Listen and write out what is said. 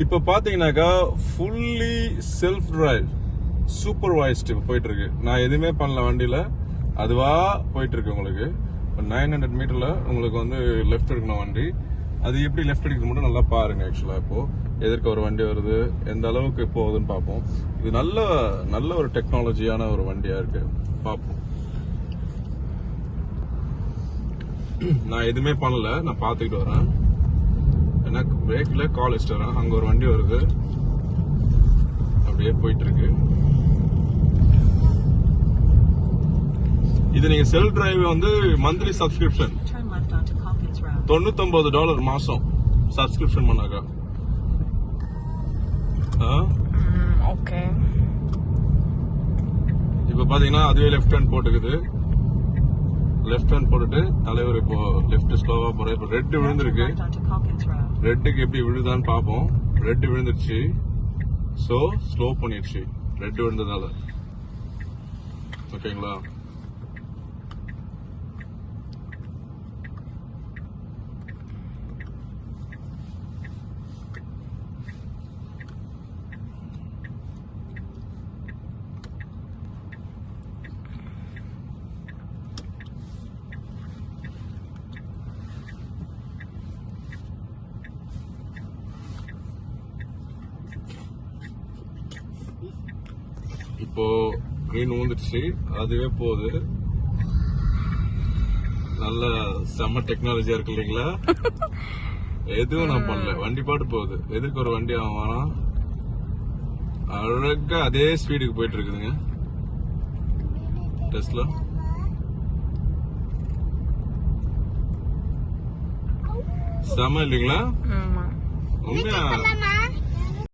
இப்ப பாத்தீங்கன்னாக்கா fully self drive supervised போயிட்டு இருக்கு. நான் எதுவுமே பண்ணல வண்டியில, அதுவா போயிட்டு இருக்கு. உங்களுக்கு 900 மீட்டர்ல உங்களுக்கு வந்து லெஃப்ட் எடுக்கணும் வண்டி. அது எப்படி லெஃப்ட் எடுக்கிறது மட்டும் நல்லா பாருங்க. ஆக்சுவலா இப்போ எதிர்க்க ஒரு வண்டி வருது, எந்த அளவுக்கு போகுதுன்னு பார்ப்போம். இது நல்ல ஒரு டெக்னாலஜியான ஒரு வண்டியா இருக்கு. பார்ப்போம். நான் எதுவுமே பண்ணல, நான் பாத்துக்கிட்டு வரேன். எனக்கு பிரேக்ல கால் வச்சுட்டு வரேன். அங்க ஒரு வண்டி வருது, அப்படியே போயிட்டு இருக்கு. இது நீங்க செல்ஃப் டிரைவ் வந்து மந்த்லி சப்ஸ்கிரிப்ஷன் $99 மாசம் சப்ஸ்கிரிப்ஷன் பண்ணாக்கா. ஓகே. இப்ப பாத்தீங்கன்னா அதுவே லெஃப்ட் ஹேண்ட் போட்டுக்குது. லெஃப்ட் ஹேண்ட் போட்டுட்டு தலைவர் இப்போ லெஃப்ட் ஸ்லோவா போற. இப்ப ரெட் விழுந்திருக்கு. ரெட்டுக்கு எப்படி விழுதான்னு பாப்போம். ரெட் விழுந்துருச்சு, சோ ஸ்லோ பண்ணிடுச்சு ரெட் விழுந்ததால. ஓகேங்களா? இப்போ கிரீன் ஊந்துடுச்சு, அதுவே போகுது. நல்ல செம்ம டெக்னாலஜியா இருக்கு இல்லைங்களா? எதுவும் நான் பண்ணல, வண்டி பாட்டு போகுது. எதுக்கு ஒரு வண்டி ஆனா அழகா அதே ஸ்பீடுக்கு போயிட்டு இருக்குதுங்க டெஸ்லா. செம்ம இல்லைங்களா? உண்மையா